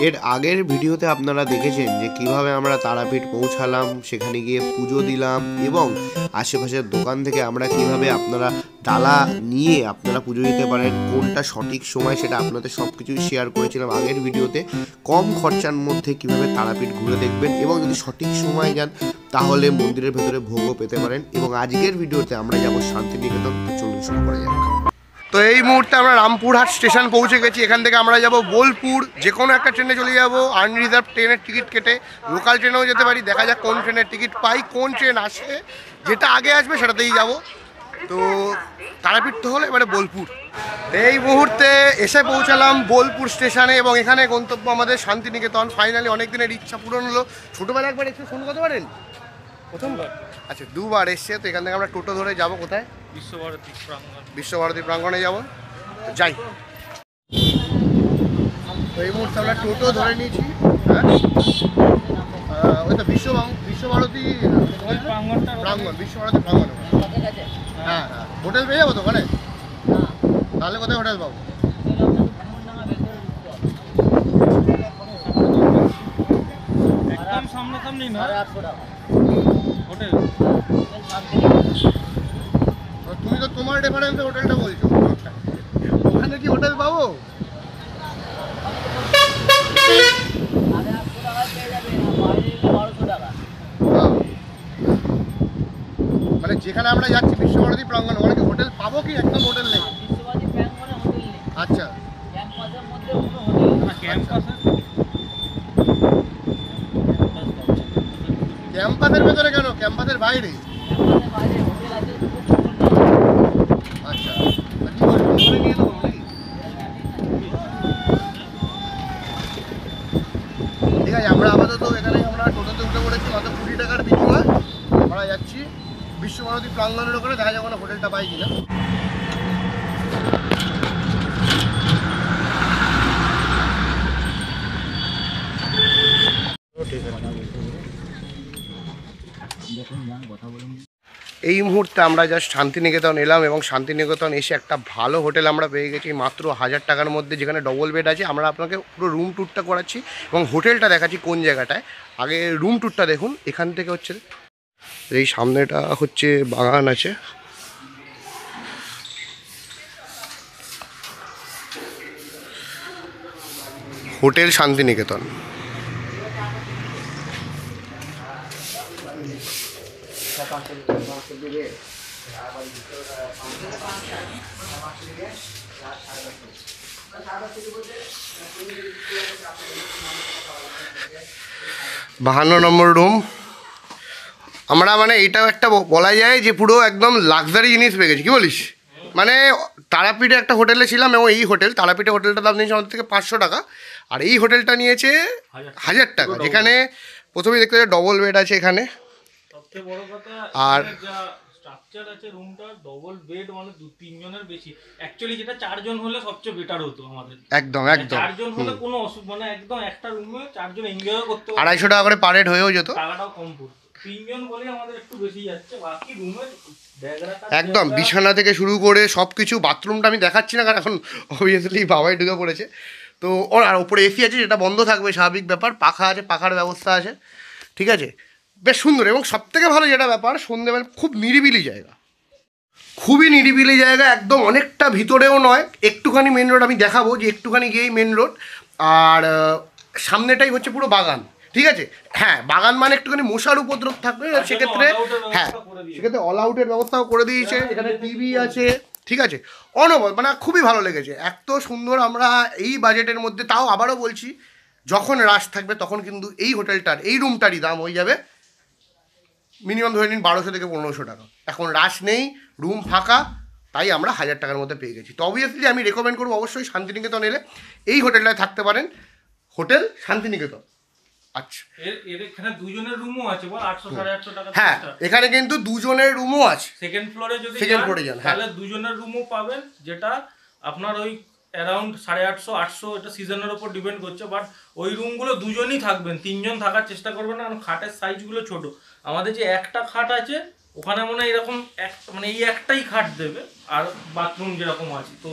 এর আগের ভিডিওতে আপনারা দেখেছেন যে কিভাবে আমরা তারাপীঠ পৌঁছালাম, সেখানে গিয়ে পুজো দিলাম এবং আশেপাশের দোকান থেকে আমরা কিভাবে আপনারা ডালা নিয়ে আপনারা পুজো দিতে পারেন, কোনটা সঠিক সময় সেটা আপনাদের সব কিছুই শেয়ার করেছিলাম আগের ভিডিওতে। কম খরচার মধ্যে কিভাবে তারাপীঠ ঘুরে দেখবেন এবং যদি সঠিক সময় যান তাহলে মন্দিরের ভেতরে ভোগও পেতে পারেন। এবং আজকের ভিডিওতে আমরা যাব শান্তিনিকেতন। চলুন শুরু করা যাক। তো এই মুহূর্তে আমরা রামপুরহাট স্টেশন পৌঁছে গেছি। এখান থেকে আমরা যাব বোলপুর, যে কোনো একটা ট্রেনে চলে যাব। আনরিজার্ভ ট্রেনের টিকিট কেটে লোকাল ট্রেনেও যেতে পারি, দেখা যাক কোন ট্রেনের টিকিট পাই, কোন ট্রেন আসে, যেটা আগে আসবে সেটাতেই যাব। তো তারাপীঠ তো হলো এবারে বোলপুর। এই মুহূর্তে এসে পৌঁছালাম বোলপুর স্টেশনে এবং এখানে গন্তব্য আমাদের শান্তিনিকেতন। ফাইনালি অনেক দিনের ইচ্ছা পূরণ হলো। ছোটোবেলা একবার এসে ফোন করতে পারেন, প্রথমবার? আচ্ছা, দুবার এসছে। তো এখান থেকে আমরা টোটো ধরে যাব কোথায়? বিশ্বভারতী প্রাঙ্গণে যাব। যাই। তো এই মুহূর্তে আমরা টোটো ধরে নিয়েছি। হ্যাঁ, ওই তো বিশ্বভারতী প্রাঙ্গণ, বিশ্বভারতী প্রাঙ্গণ। হ্যাঁ হ্যাঁ, হোটেল পেয়ে যাবো তো ওখানে? তাহলে কোথায় হোটেল পাবো? একদম সামনাসামনি না, হোটেল। তুমি তো তোমার রেফারেন্সে হোটেলটা বলছো, ওখানে কি হোটেল পাবো? মানে যেখানে আমরা যাচ্ছি বিশ্বভারতী প্রাঙ্গণ, ওখানে কি হোটেল পাবো? কি একদম হোটেল নেই? আচ্ছা, ক্যাম্পাসের ভেতরে কেন? ক্যাম্পাসের বাইরে? আচ্ছা, নিয়ে দেবো নাকি? ঠিক আছে, আমরা আপাতত এখানে আমরা টোটোতে উঠে পড়েছি। মাত্র 20 টাকার বিনিময়ে আমরা যাচ্ছি বিশ্বভারতী প্রাঙ্গণের ওখানে। দেখা যাবে না হোটেলটা পাই কিনা। এই মুহূর্তে আমরা জাস্ট শান্তিনিকেতন এলাম এবং শান্তিনিকেতন এসে একটা ভালো হোটেল আমরা পেয়ে গেছি মাত্র 1000 টাকার মধ্যে, যেখানে ডবল বেড আছে। আমরা আপনাকে পুরো রুম ট্যুরটা করাচ্ছি এবং হোটেলটা দেখাচ্ছি কোন জায়গাটায়। আগে রুম ট্যুরটা দেখুন। এখান থেকে হচ্ছে এই সামনেটা হচ্ছে বাগান আছে। হোটেল শান্তিনিকেতন। বাহান্ন নম্বর রুম। আমরা মানে এটাও একটা বলা যায় যে পুরো একদম লাক্সারি জিনিস পেয়ে গেছি। কী বলিস? মানে তারাপীঠে একটা হোটেলে ছিলাম এবং এই হোটেল তারাপীঠে হোটেলটার দাম নিয়েছে আমাদের থেকে 500 টাকা, আর এই হোটেলটা নিয়েছে 1000 টাকা। যেখানে প্রথমেই দেখতে পাচ্ছি ডবল বেড আছে এখানে। আর স্ট্রাকচার আছে রুমটা, ডবল বেড, মানে 2-3 জনের বেশি। অ্যাকচুয়ালি যেটা 4 জন হলে সবচেয়ে বেটার হতো আমাদের। একদম একদম 4 জন হলে কোনো অসুবিধা, মানে একদম একটা রুমে 4 জন এনজয় করতে পারতো। 250 টাকা করে পার হেড হয়েও যেত, টাকাটাও কম পড়তো। 3 জন বলে আমাদের একটু বেশি যাচ্ছে। বাকি রুমে একদম বিছানা থেকে শুরু করে সব কিছু। বাথরুমটা আমি দেখাচ্ছি না কারণ এখন অবভিয়াসলি বাবাই ঢুকে পড়েছে। তো আর ওপরে এসি আছে, যেটা বন্ধ থাকবে স্বাভাবিক ব্যাপার। পাখা আছে, পাখার ব্যবস্থা আছে। ঠিক আছে, বেশ সুন্দর। এবং সবথেকে ভালো যেটা ব্যাপার, সন্ধ্যেবেলা খুব নিরিবিলি জায়গা, খুবই নিরিবিলি জায়গা। একদম অনেকটা ভিতরেও নয়, একটুখানি মেন রোড। আমি দেখাবো যে একটুখানি গিয়েই মেন রোড, আর সামনেটাই হচ্ছে পুরো বাগান। ঠিক আছে, হ্যাঁ, বাগান মানে একটুখানি মশার উপদ্রব থাকবে সেক্ষেত্রে। হ্যাঁ, সেক্ষেত্রে অল আউটের ব্যবস্থাও করে দিয়েছে। এখানে টিভি আছে। ঠিক আছে, অনবল, মানে খুবই ভালো লেগেছে। এত সুন্দর। আমরা এই বাজেটের মধ্যে, তাও আবারও বলছি, যখন রাশ থাকবে তখন কিন্তু এই হোটেলটার, এই রুমটারই দাম হয়ে যাবে মিনিমাম ধরে নিন 1200 থেকে 1500 টাকা। এখন রাশ নেই, রুম ফাঁকা, তাই আমরা 1000 টাকার মধ্যে পেয়ে গেছি। তো অবভিয়াসলি আমি রেকমেন্ড করবো অবশ্যই শান্তিনিকেতন এলে এই হোটেলটায় থাকতে পারেন, হোটেল শান্তিনিকেতন। আচ্ছা, এখানে দুজনের রুমও আছে, বল 800-850 টাকা। হ্যাঁ, এখানে কিন্তু দুজনের রুমও আছে। সেকেন্ড ফ্লোরে যদি সেকেন্ড ফ্লোরে যান, তাহলে দুজনের রুমও পাবেন, যেটা আপনার ওই অ্যারাউন্ড 850-800, এটা সিজনের উপর ডিপেন্ড করছে। বাট ওই রুমগুলো দুজনই থাকবেন, 3 জন থাকার চেষ্টা করবেন না, কারণ খাটের সাইজগুলো ছোট। আমাদের যে একটা খাট আছে ওখানে মনে হয় এরকম মানে এই একটাই খাট দেবে, আর বাথরুম যেরকম আছে। তো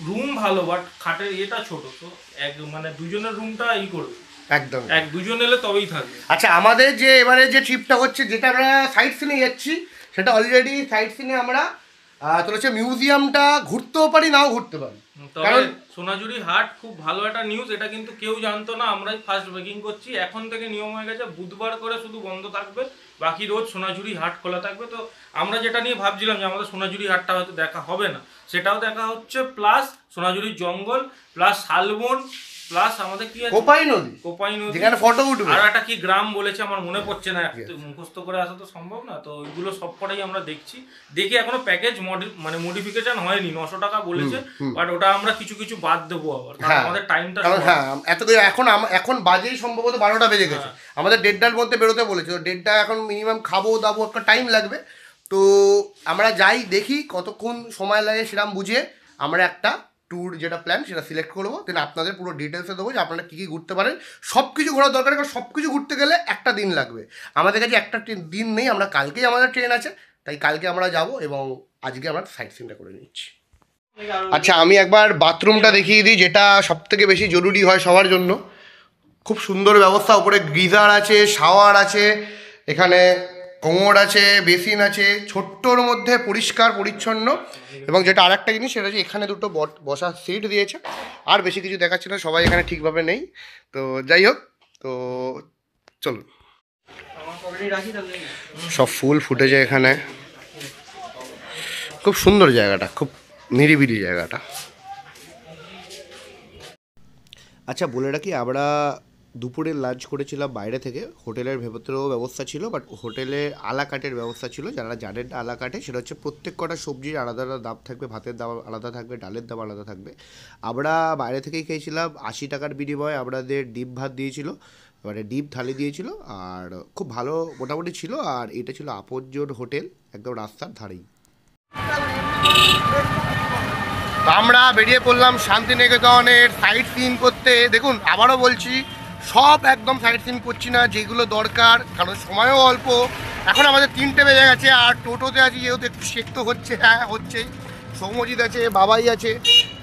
রুম ভালো বাট খাটের এটা ছোট, তো এক মানে দুজনের রুমটা করবে একদম দুজন এলে তবেই থাকবে। আচ্ছা, আমাদের যে এবারে যে ট্রিপটা হচ্ছে, যেটা আমরা সাইট সিনে যাচ্ছি, সেটা অলরেডি সাইট সিনে আমরা তোর হচ্ছে মিউজিয়ামটা ঘুরতেও পারি, নাও ঘুরতে পারি। তবে সোনাঝুরি হাট খুব ভালো একটা নিউজ, এটা কিন্তু কেউ জানতো না, আমরাই ফার্স্ট ব্রেকিং করছি। এখন থেকে নিয়ম হয়ে গেছে বুধবার করে শুধু বন্ধ থাকবে, বাকি রোজ সোনাঝুরি হাট খোলা থাকবে। তো আমরা যেটা নিয়ে ভাবছিলাম যে আমাদের সোনাঝুরি হাটটা হয়তো দেখা হবে না, সেটাও দেখা হচ্ছে, প্লাস সোনাঝুরির জঙ্গল, প্লাস শালবন, প্লাস আমাদের কি আছে কোপাই নদী যেখানে ফটো উঠবে, আর একটা কি গ্রাম বলেছে আমার মনে পড়ছে না, মুখস্থ করে আসা তো সম্ভব না। তো ওইগুলো সবকটাই আমরা দেখছি, দেখে এখনো প্যাকেজ মানে মডিফিকেশন হয়নি, 900 টাকা বলেছে, বাট ওটা আমরা কিছু কিছু বাদ দেবো আবার, কারণ আমাদের টাইমটা হ্যাঁ এত এখন বাজেই সম্ভবত 12টা বেজে গেছে, আমাদের 1:30টার মধ্যে বেরোতে বলেছে, 1:30টা এখন মিনিমাম খাবো দাবো, একটা টাইম লাগবে। তো আমরা যাই, দেখি কতক্ষণ সময় লাগে সেরকম বুঝে আমরা একটা ট্যুর যেটা প্ল্যান সেটা সিলেক্ট করবো, দেন আপনাদের পুরো ডিটেলসে দেবো যে আপনারা কী কী ঘুরতে পারেন। সব কিছু ঘোরার দরকার, কারণ সব কিছু ঘুরতে গেলে একটা দিন লাগবে, আমাদের কাছে একটা দিন নেই, আমরা কালকেই আমাদের ট্রেন আছে, তাই কালকে আমরা যাব এবং আজকে আমরা সাইট সিনটা করে নিচ্ছি। আচ্ছা, আমি একবার বাথরুমটা দেখিয়ে দিই, যেটা সবথেকে বেশি জরুরি হয় সবার জন্য। খুব সুন্দর ব্যবস্থা, উপরে গিজার আছে, শাওয়ার আছে, এখানে কোমর আছে, বেসিন আছে, ছোট্টর মধ্যে পরিষ্কার পরিচ্ছন্ন। এবং যেটা আর একটা জিনিস, সেটা হচ্ছে এখানে দুটো বসার সিট দিয়েছে। আর বেশি কিছু দেখাচ্ছে না, সবাই এখানে ঠিকভাবে নেই। তো যাই হোক, তো চলুন। সব ফুল ফুটেছে এখানে, খুব সুন্দর জায়গাটা, খুব নিরিবিলি জায়গাটা। আচ্ছা, বলে রাখি, আমরা দুপুরের লাঞ্চ করেছিলাম বাইরে থেকে, হোটেলের ভেতরেও ব্যবস্থা ছিল, বাট হোটেলে আলাকাটের ব্যবস্থা ছিল। যারা জানেন না আলাকাটে, সেটা হচ্ছে প্রত্যেক কটা সবজির আলাদা আলাদা দাম থাকবে, ভাতের দাম আলাদা থাকবে, ডালের দাম আলাদা থাকবে। আমরা বাইরে থেকেই খেয়েছিলাম, 80 টাকার বিনিময়ে আমাদের ডিম ভাত দিয়েছিল, মানে ডিম থালি দিয়েছিল, আর খুব ভালো মোটামুটি ছিল। আর এটা ছিল আপনজন হোটেল, একদম রাস্তার ধারেই। আমরা বেরিয়ে পড়লাম শান্তিনিকেতনের সাইট সিন করতে। দেখুন, আবারও বলছি, সব একদম সাইট সিন করছি না, যেগুলো দরকার, কারণ সময়ও অল্প। এখন আমাদের 3টে বেজে গেছে, আর টোটোতে আছি যেহেতু একটু শেক তো হচ্ছে, হ্যাঁ হচ্ছেই। সৌমজিৎ আছে, বাবাই আছে।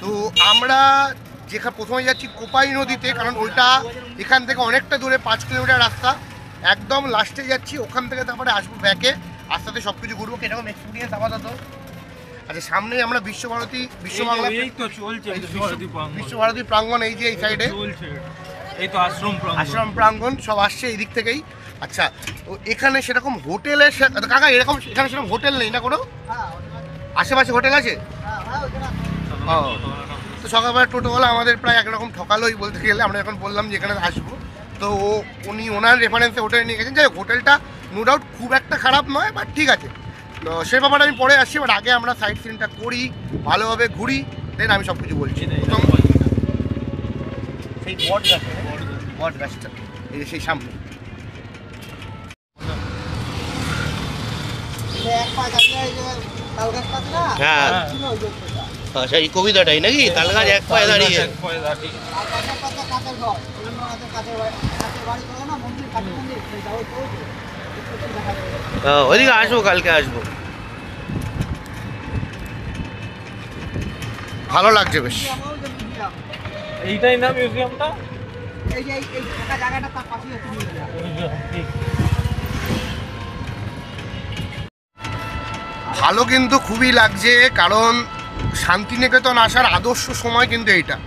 তো আমরা যেখানে প্রথমে যাচ্ছি কোপাই নদীতে, কারণ ওইটা এখান থেকে অনেকটা দূরে, 5 কিলোমিটার রাস্তা। একদম লাস্টে যাচ্ছি, ওখান থেকে তারপরে আসবো ব্যাকে, আস্তে আস্তে সব কিছু ঘুরবো। কিরকম এক্সপিরিয়েন্স আপাতত? আচ্ছা, সামনেই আমরা বিশ্বভারতী প্রাঙ্গণ, এই যে এই সাইডে এই তো আশ্রম প্রাঙ্গণ সব আসছে এই দিক থেকেই। আচ্ছা, এখানে সেরকম হোটেলের কাকা এরকম এখানে সেরকম হোটেল নেই না কোনো? আশেপাশে হোটেল আছে? তো সকালবেলা টোটোওয়ালা আমাদের প্রায় একরকম ঠকালোই বলতে গেলে। আমরা এখন বললাম যে এখানে আসবো, তো উনি ওনার রেফারেন্সে হোটেলে নিয়ে গেছেন। যাই হোক, হোটেলটা নো ডাউট খুব একটা খারাপ নয়, বাট ঠিক আছে। তো সে ব্যাপারে আমি পরে আসছি, বাট আগে আমরা সাইট সিনটা করি, ভালোভাবে ঘুরি, দেন আমি সব কিছু বলছি। প্রথম সেই বট গাছটা এই সেই সামনে, হ্যাঁ আচ্ছা, এই কবিতাটাই নাকি? তাল গাছ এক পায়ে দাঁড়িয়ে, ওইদিকে আসবো, কালকে আসবো। ভালো লাগছে বেশ। এইটাই না মিউজিয়ামটা? ভালো কিন্তু খুবই লাগছে, কারণ শান্তিনিকেতন আসার আদর্শ সময় কিন্তু এইটা।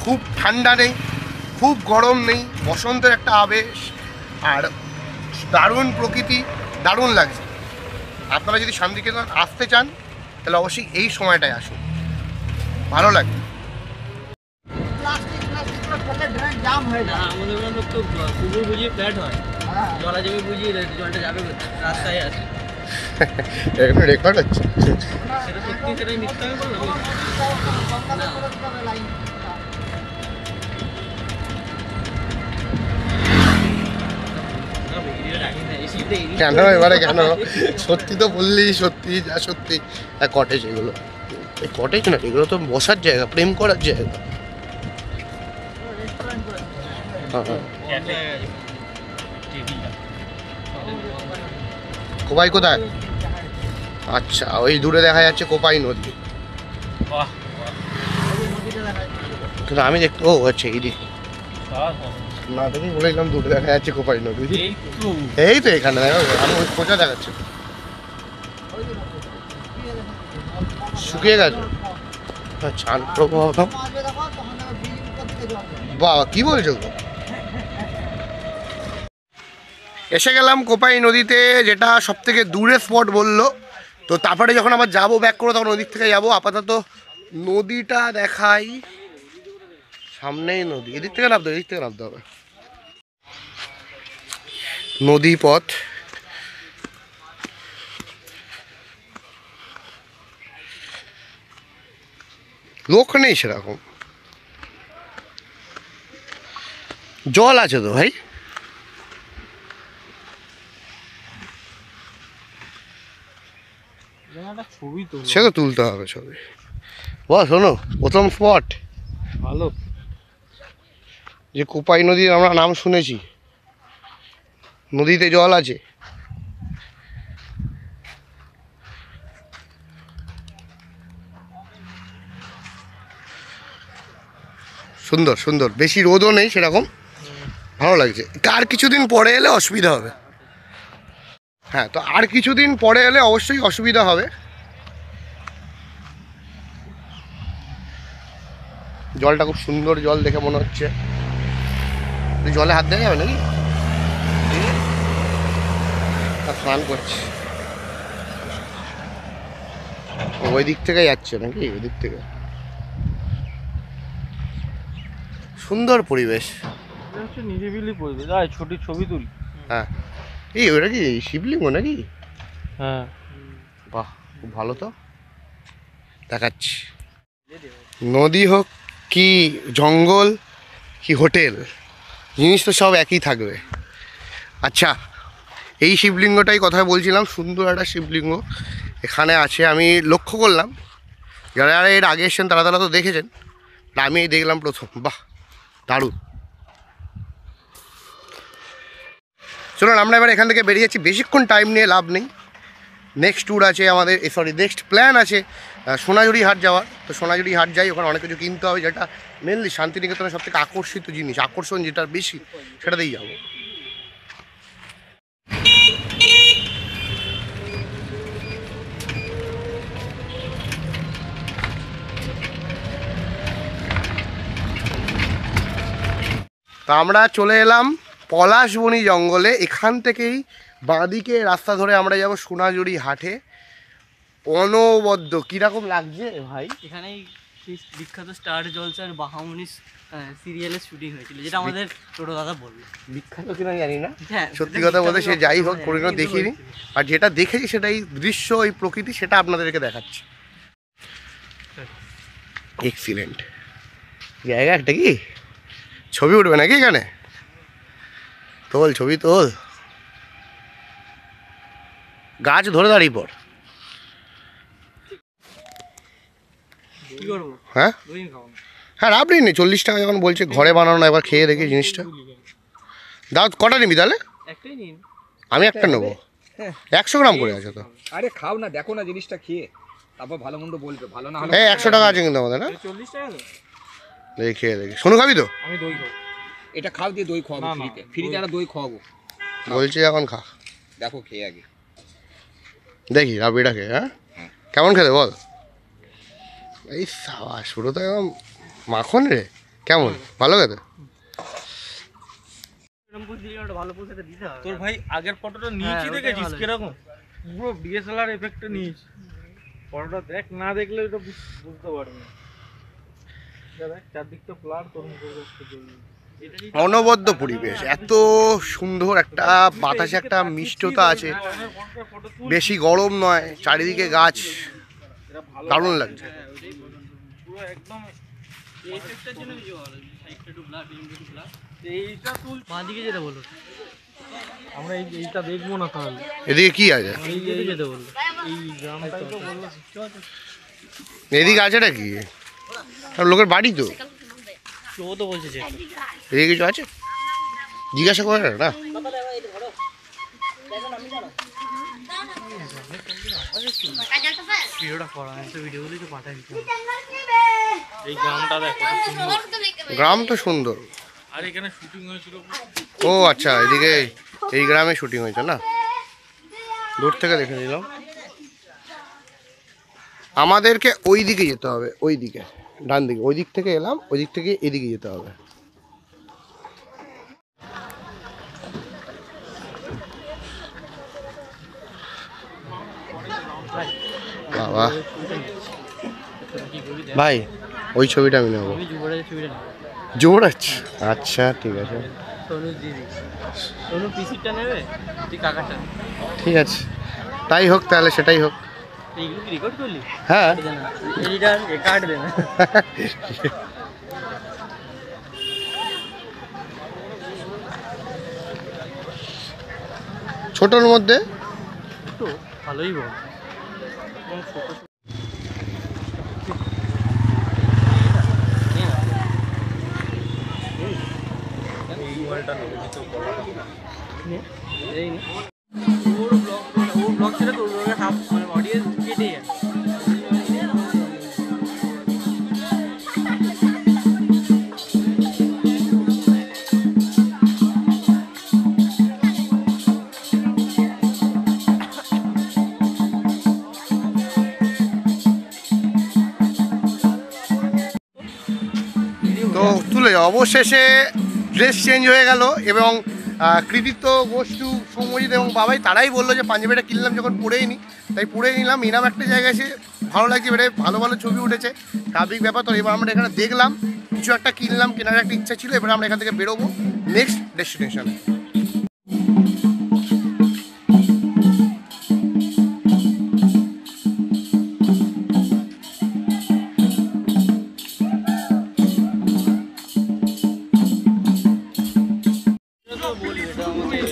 খুব ঠান্ডা নেই, খুব গরম নেই, বসন্তের একটা আবেশ, আর দারুণ প্রকৃতি, দারুণ লাগছে। আপনারা যদি শান্তিনিকেতন আসতে চান তাহলে অবশ্যই এই সময়টায় আসুন, ভালো লাগে। এখানে রেকর্ড হচ্ছে। কেন এবারে কেন? সত্যি তো বললেই সত্যি, যা সত্যি। কটেজ এগুলো, এই কটেজ না, এগুলো তো বসার জায়গা, প্রেম করার জায়গা। কোপাই কোথায়? আচ্ছা, ওই দূরে দেখা যাচ্ছে কোপাই নদী। কিন্তু আমি দেখতে ও আচ্ছা এইদিকে না দেখেই বলেছিলাম দুটো দেখা যাচ্ছে কোপাই নদী। এই তো এখানে দেখো আমি ওই খোঁজা দেখাচ্ছে শুকিয়ে গেছে। চান করবো বাবা কি বলছো? এসে গেলাম কোপাই নদীতে, যেটা সব থেকে দূরের স্পট বললো। তো তারপরে যখন আবার যাবো ব্যাক করবো তখন ওদিক থেকে যাবো। আপাতত নদীটা দেখাই, সামনেই নদী, এদিক থেকে নামতে হবে, এদিক থেকে নামতে হবে। নদী পথ, লোক নেই সেরকম, জল আছে তো ভাই। সে তো তুলতে হবে ছবি। বল শোনো, প্রথম স্পট ভালো যে কোপাই নদীর আমরা নাম শুনেছি, নদীতে জল আছে। সুন্দর সুন্দর, বেশি রোদও নেই সেরকম, ভালো লাগছে। আর কিছুদিন পরে এলে অসুবিধা হবে। হ্যাঁ, তো আর কিছুদিন পরে এলে অবশ্যই অসুবিধা হবে। জলটা খুব সুন্দর জল দেখে মনে হচ্ছে। জলে হাত দেওয়া যাবে নাকি? স্নান করছে ওই দিক থেকে যাচ্ছে নাকি? ওই দিক থেকে সুন্দর পরিবেশ, নিরিবিলি পরিবেশ। ছোট ছবি তুলি। হ্যাঁ, এই ওটা কি শিবলিঙ্গ নাকি? হ্যাঁ, বাহ, খুব ভালো তো, দেখাচ্ছি। নদী হোক কি জঙ্গল কি হোটেল, জিনিস তো সব একই থাকবে। আচ্ছা, এই শিবলিঙ্গটাই কথা বলছিলাম, সুন্দর একটা শিবলিঙ্গ এখানে আছে। আমি লক্ষ্য করলাম, যারা যারা এর আগে এসেছেন তারা তারা তো দেখেছেন, আমি এই দেখলাম প্রথম। বাহ, দারুণ। চলুন আমরা এবার এখান থেকে বেরিয়ে যাচ্ছি, বেশিক্ষণ টাইম নিয়ে লাভ নেই। নেক্সট ট্যুর আছে আমাদের, নেক্সট প্ল্যান আছে সোনাঝুরি হাট যাওয়ার। তো সোনাঝুরি হাট যাই, ওখানে অনেক কিছু কিনতে হবে, যেটা মেনলি শান্তিনিকেতনের সবথেকে আকর্ষিত জিনিস, আকর্ষণ যেটা বেশি সেটাতেই যাবো। তা আমরা চলে এলাম পলাশবনি জঙ্গলে। এখান থেকেই বাঁদিকে রাস্তা ধরে আমরা যাব সোনাঝুরি হাটে। অনবদ্য কীরকম লাগছে ভাই? এখানেই বিখ্যাত স্টার জলসার বাহামনি সিরিয়ালের শুটিং হয়েছিল, যেটা আমাদের ছোটো দাদা বললো। বিখ্যাত কিনা জানি না, হ্যাঁ, সত্যি কথা বলতে সে যাই হোক কোনোদিনও দেখিনি, আর যেটা দেখেছি সেটা এই দৃশ্য, এই প্রকৃতি, সেটা আপনাদেরকে দেখাচ্ছি। এক্সিলেন্ট জায়গা একটা, কি ছবি উঠবে নাকি এখানে? তোল ছবি তোল, গাছ ধরে দাঁড়িয়ে পড়। কি করবো? হ্যাঁ হ্যাঁ, আপনি নেই 40 টাকা যখন বলছে, ঘরে বানানো না, একবার খেয়ে দেখি জিনিসটা। দাও, কটা নিবি তাহলে? একটাই নিন। আমি একটা নেবো, 100 গ্রাম করে আছে তো। আরে খাও না, দেখো না জিনিসটা খেয়ে, তারপর ভালো মন্দ বলবে, ভালো না হলে। এই 100 টাকা আছে কিন্তু আমাদের, না 40 টাকা তো? দেখি খেয়ে দেখি। শোনো, খাবি তো? আমি দই খাবো। এটা খাও, দিয়ে দই খাওয়াবো ফ্রিতে, ফ্রিতে একটা দই খাওয়াবো। বলছি এখন খা, দেখো খেয়ে আগে দেখি রাবিটা খেয়ে। হ্যাঁ, কেমন খেতে বল? এই সাবা শুরু তো একদম মাখন রে, কেমন ভালো খেতে? তোর ভাই আগের ফটোটা নিয়েছি, হ্যাঁ, দেখেছিস ওটাই ভালো। কিরকম পুরো ডিএসএলআর এফেক্টে নিয়েছি। ফটোটা দেখ, না দেখলে এটা বুঝতে পারবি না। দেখ চারদিকটা ফ্লার, তোর মুখের কাছে অনবদ্য পরিবেশ, এত সুন্দর একটা বাতাসে একটা মিষ্টতা আছে, বেশি গরম নয়, চারিদিকে গাছ, দারুণ লাগছে। পুরো একদম এই এফেক্টটার জন্য কিছু ভালো, সাইডটা একটু ব্লার, একটু ব্লার। এইটা তুল। বাঁ দিকে যেতে বললো, আমরা এইটা দেখবো না তাহলে। এদিকে কি আছে? এই দিকে যেতে বললো। এই গ্রামটাই তো বললো। এদিকে আছে নাকি? সব লোকের বাড়ি তো, ও তো বলছে যে এদিকে কিছু আছে, জিজ্ঞাসা করে না। ভিডিওটা করা, ভিডিওগুলি তো পাঠাই দিতে হবে। এই গ্রামটা দেখো কত সুন্দর। গ্রাম তো সুন্দর। আর এখানে শুটিং হয়েছিল। ও আচ্ছা, এদিকে এই গ্রামে শুটিং হয়েছে না, দূর থেকে দেখে নিলাম। আমাদেরকে ওই দিকে যেতে হবে, ওই দিকে ডান দিকে, ওই দিক থেকে এলাম, ওই দিক থেকে এদিকে যেতে হবে। বাবা ভাই, ওই ছবিটা আমি নেবো। আমি যুবরাজের ছবিটা নেব। যুবরাজ, আচ্ছা ঠিক আছে, সোনু দিদি, সোনু পিসিটা নেবে, তুই কাকাটা নেবে। ঠিক আছে, তাই হোক তাহলে, সেটাই হোক। এইগুলো কি রেকর্ড করলি? হ্যাঁ এডিটার কাট দে না। ছোটর মধ্যে তো ভালোই বল। ব্লগ ছেড়ে তো হাফ মানে অডিয়েন্স কেটে যায়। তো তুলে যাও। অবশেষে ড্রেস চেঞ্জ হয়ে গেল এবং কৃতিত্ব, গোষ্ঠু, সৌম্যজিৎ এবং বাবাই তারাই বললো যে পাঞ্জাবিটা কিনলাম যখন পরেই নি, তাই পরে নিলাম। এরকম একটা জায়গায় এসে ভালো লাগছে, এবারে ভালো ভালো ছবি উঠেছে, স্বাভাবিক ব্যাপার। তো এবার আমরা এখানে দেখলাম, কিছু একটা কিনলাম, কেনার একটা ইচ্ছা ছিল। এবার আমরা এখান থেকে বেরোবো নেক্সট ডেস্টিনেশনে। বলি এটা আমাদের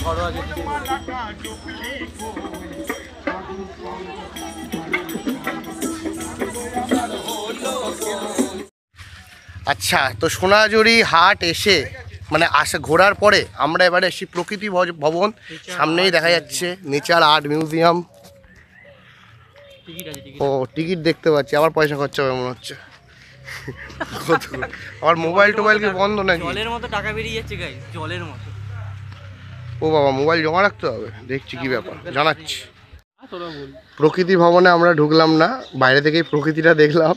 ঘরোয়া যেতে আচ্ছা, তো সোনাঝুরি হাট এসে মানে আসা ঘোরার পরে আমরা এবারে এসেছি প্রকৃতি ভবন। সামনেই দেখা যাচ্ছে নেচার আর্ট মিউজিয়াম। টিকিট আছে, টিকিট ও টিকিট দেখতে পাচ্ছি, আবার পয়সা খরচা হবে মনে হচ্ছে। আমার মোবাইল টোবাইল কি বন্ধ নাকি? জলের মতো টাকা বেরিয়ে যাচ্ছে গাইস, জলের মতো। ও বাবা, মোবাইল জমা রাখতে হবে, দেখছি কি ব্যাপার, জানাচ্ছি। তোরা বল। প্রকৃতি ভবনে আমরা ঢুকলাম না, বাইরে থেকেই প্রকৃতিটা দেখলাম।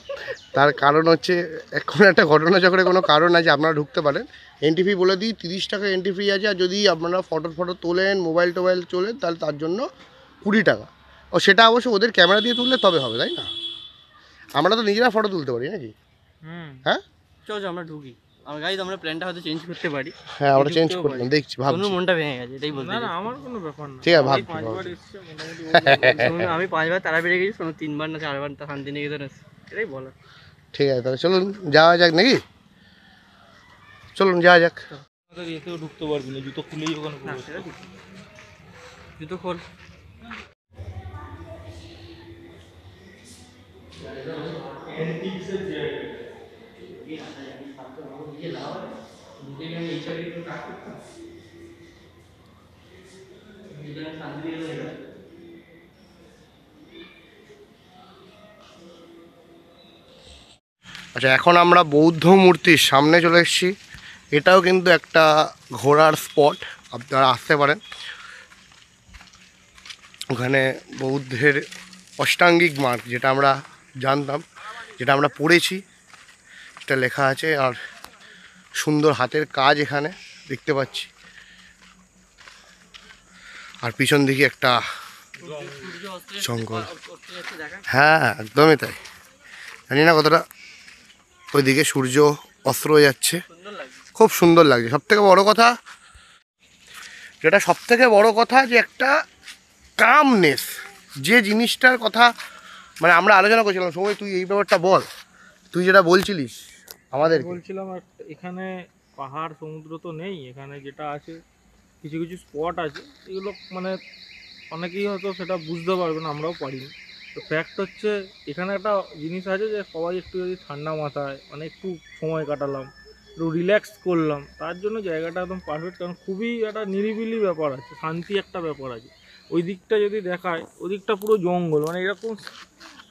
তার কারণ হচ্ছে এখন একটা ঘটনা চক্রে কোনো কারণ আছে, আপনারা ঢুকতে পারেন। এন্ট্রি ফি বলে দিই 30 টাকা এন্ট্রি ফি আছে, আর যদি আপনারা ফটো তোলেন, মোবাইল টোবাইল চলেন, তাহলে তার জন্য 20 টাকা। ও সেটা অবশ্য ওদের ক্যামেরা দিয়ে তুললে তবে হবে, তাই না? আমরা তো নিজেরা ফটো তুলতে পারি নাকি? হ্যাঁ চল আমরা ঢুকি। আমার গাইস আমরা প্ল্যানটা হয়তো চেঞ্জ করতে পারি। হ্যাঁ, আমরা চেঞ্জ করলাম, দেখছি, সোনুর ভাবছি। মনটা ভেঙে গেছে, এটাই বলতে না চাই। না, আমার কোনো ব্যাপার না। ঠিক আছে, ভাবছি, পাঁচবার ভাবছি। এসছে মোটামুটি। সোনু, আমি 5বার তারা বেড়ে গেছি, সোনু 3বার না 4বার তা শান্তিনিকেতন এসেছে, এটাই বলা। ঠিক আছে, তাহলে চলুন যাওয়া যাক নাকি? চলুন যাওয়া যাক। আমাদের এতেও ঢুকতে পারবি না, জুতো খুলেই ওখানে না প্রবেশ সেটা করবি। ঠিক। জুতো খোল। আচ্ছা, এখন আমরা বৌদ্ধ মূর্তির সামনে চলে এসেছি। এটাও কিন্তু একটা ঘোরার স্পট, আপনারা আসতে পারেন। ওখানে বৌদ্ধের অষ্টাঙ্গিক মার্গ, যেটা আমরা জানতাম, যেটা আমরা পড়েছি, এটা লেখা আছে। আর সুন্দর হাতের কাজ এখানে দেখতে পাচ্ছি। আর পিছন দিকে একটা জঙ্গল। হ্যাঁ, একদমই তাই। জানি না কতটা ওইদিকে সূর্য অস্ত হয়ে যাচ্ছে, খুব সুন্দর লাগছে। সবথেকে বড় কথা, যেটা সবথেকে বড় কথা, যে একটা কামনেস, যে জিনিসটার কথা মানে আমরা আলোচনা করছিলাম। সময় তুই এই ব্যাপারটা বল, তুই যেটা বলছিলিস আমাদের। বলছিলাম এখানে পাহাড় সমুদ্র তো নেই, এখানে যেটা আছে কিছু কিছু স্পট আছে, এগুলো মানে অনেকেই হয়তো সেটা বুঝতে পারবে না, আমরাও পারিনি। তো ফ্যাক্ট হচ্ছে এখানে একটা জিনিস আছে যে সবাই একটু যদি ঠান্ডা মাথায় মানে একটু সময় কাটালাম, একটু রিল্যাক্স করলাম, তার জন্য জায়গাটা একদম পারফেক্ট। কারণ খুবই একটা নিরিবিলি ব্যাপার আছে, শান্তি একটা ব্যাপার আছে। ওই দিকটা যদি দেখায়, ওই দিকটা পুরো জঙ্গল, মানে এরকম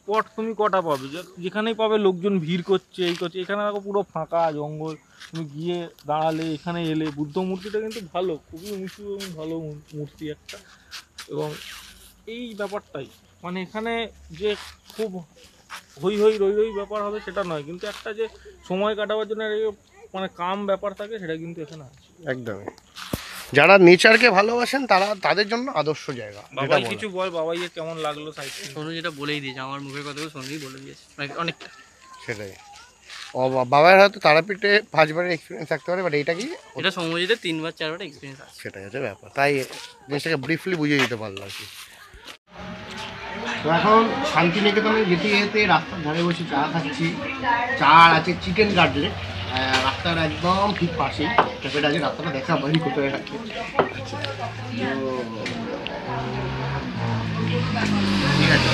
স্পট তুমি কটা পাবে, যেখানেই পাবে লোকজন ভিড় করছে, এই করছে। এখানে দেখো পুরো ফাঁকা জঙ্গল, তুমি গিয়ে দাঁড়ালে, এখানে এলে। বুদ্ধ মূর্তিটা কিন্তু ভালো, খুবই উঁচু এবং ভালো মূর্তি একটা। এবং এই ব্যাপারটাই মানে এখানে যে খুব হই হই রই রই ব্যাপার হবে সেটা নয়, কিন্তু একটা যে সময় কাটাবার জন্য মানে কাম ব্যাপার থাকে, সেটা কিন্তু এখানে আছে। একদমই, যারা নেচারকে ভালোবাসেন তারা, তাদের জন্য আদর্শ জায়গা। বাবাই কিছু বল, বাবাই কেমন লাগলো সাইড? সোনু যেটা বলেই দিয়েছে, আমার মুখের কথাও সোনুই বলে দিয়েছে অনেকটা। সেটাই, ও বাবার হয়তো তারাপীঠে 5 বারের এক্সপিরিয়েন্স থাকতে পারে, বাট এটা কি, এটা সমুদ্রে 3 বার 4 বার এক্সপিরিয়েন্স আছে। সেটাই হচ্ছে ব্যাপার। তাই জিনিসটাকে ব্রিফলি বুঝিয়ে দিতে পারলো আর কি। তো এখন শান্তিনিকেতনে যেতে যেতে রাস্তার ধারে বসে চা খাচ্ছি। চা আর আছে চিকেন কাটলেট, রাস্তার একদম ঠিক পাশেই ক্যাফেটা আছে। রাস্তাটা দেখা বাড়ি কোথায় আছে। আচ্ছা, তো ঠিক আছে,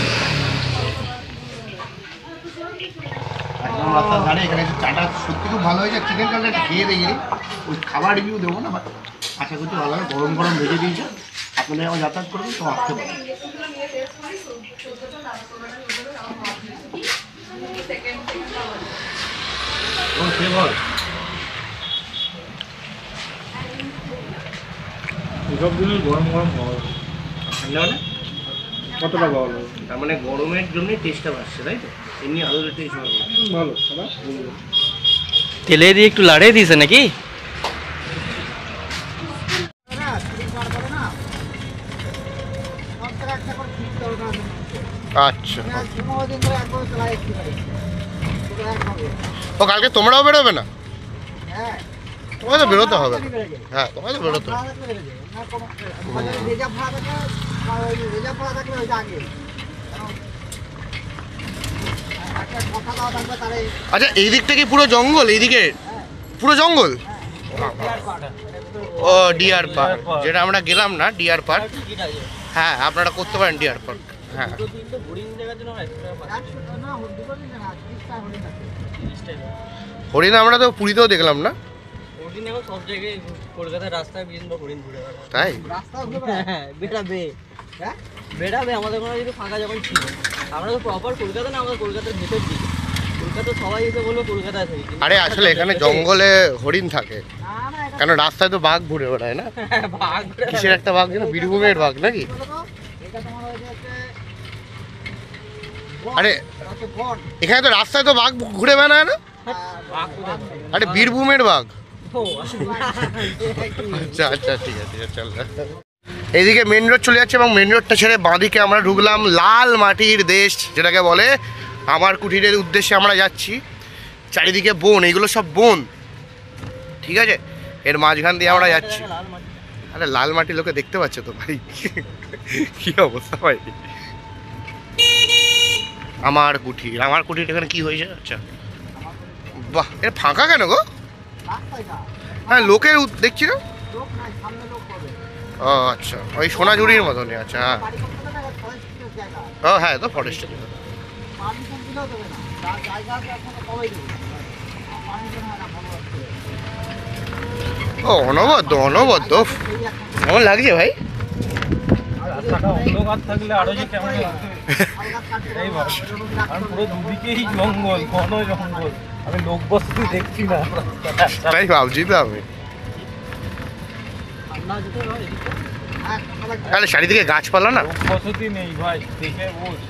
একদম রাস্তার ধারে এখানে চাটা সত্যি খুব ভালো হয়েছে। চিকেন কাটলেট খেয়ে দেখি, ওই খাবার রিভিউ দেবো না, বাট আশা করছি ভালো হবে। গরম গরম ভেজে দিয়েছে, আপনারা যখন যাতায়াত করবেন তো আসতে পারেন। এসব জিনিস গরম গরম খাওয়া ঠান্ডা মানে কতটা খাওয়া হবে? তার মানে গরমের জন্যই টেস্টটা বাড়ছে, তাই তো? এমনি আলুর টেস্ট ভালো। ভালো। তেলে দিয়ে একটু লাড়িয়ে দিয়েছে নাকি? আচ্ছা, ও কালকে তোমরাও বেরোবে না? তোমায় তো বেরোতে হবে। হ্যাঁ, তোমায় তো বেরোতে হবে। আচ্ছা, এই দিকটা কি পুরো জঙ্গল? এইদিকে পুরো জঙ্গল? ও ডিয়ার পার্ক, যেটা আমরা গেলাম না, ডিয়ার পার্ক। হ্যাঁ, আপনারা করতে পারেন ডিয়ার পার্ক। হ্যাঁ, হরিণ আমরা তো পুরীতেও দেখলাম না। হরিণ এখন সব জায়গায় কলকাতার রাস্তায় বিভিন্ন হরিণ ঘুরে বেড়ায়। তাই? হ্যাঁ, বেড়াবে। বেড়াবে, আমাদের কোনো যদি ফাঁকা যখন ছিল। আমরা তো প্রপার কলকাতা না, আমাদের কলকাতার ভেতর দিকে। কলকাতা সবাই এসে বললো কলকাতা থেকে। আরে আসলে এখানে জঙ্গলে হরিণ থাকে, কেন রাস্তায় তো বাঘ ঘুরে বেড়ায় না? বাঘ কিসের একটা বাঘ যেন, বীরভূমের বাঘ নাকি? আরে এখানে তো রাস্তায় তো বাঘ ঘুরে বেড়ায় না? আরে বীরভূমের বাঘ। আচ্ছা আচ্ছা, ঠিক আছে, চল। এইদিকে মেন রোড চলে যাচ্ছে, এবং মেন রোডটা ছেড়ে বাঁদিকে আমরা ঢুকলাম লাল মাটির দেশ, যেটাকে বলে। আমার কুঠিরের উদ্দেশ্যে আমরা যাচ্ছি। চারিদিকে বন, এগুলো সব বন, ঠিক আছে? এর মাঝখান দিয়ে আমরা যাচ্ছি। আরে লাল মাটি লোকে দেখতে পাচ্ছে তো ভাই, কি অবস্থা ভাই। আমার কুঠির, আমার কুঠির এখানে কি হয়েছে? আচ্ছা, বাহ, এটা ফাঁকা কেন গো? হ্যাঁ, লোকের দেখছি না। ও আচ্ছা, ওই সোনাঝুরির মতনই। আচ্ছা, হ্যাঁ, ও হ্যাঁ, তো ফরেস্ট। ও অনবদ্য, অনবদ্য। কেমন লাগছে ভাই? অন্ধকার থাকলে আরো যে কেমন লাগবে, আর পুরো দুদিকেই জঙ্গল, ঘন জঙ্গল। আমি লোক বসতি দেখছি না, তাই ভাবছি তো আমি। তাহলে চারিদিকে গাছপালা না, লোক বসতি নেই ভাই, দেখে বোঝ।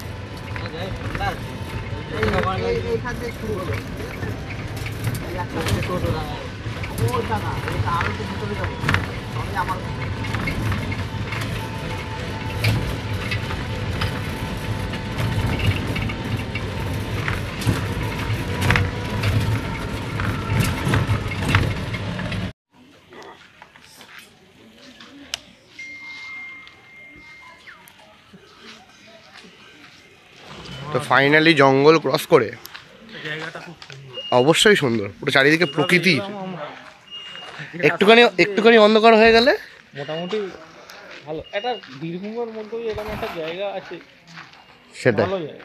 তো ফাইনালি জঙ্গল ক্রস করে জায়গাটা খুব সুন্দর, অবশ্যই সুন্দর, পুরো চারিদিকে প্রকৃতি। দেখলাম আমরা। একটুখানি অন্ধকার হয়ে গেলে মোটামুটি ভালো একটা বীরভূমের মধ্যেই এরকম একটা জায়গা আছে, সেটা। ভালো জায়গা।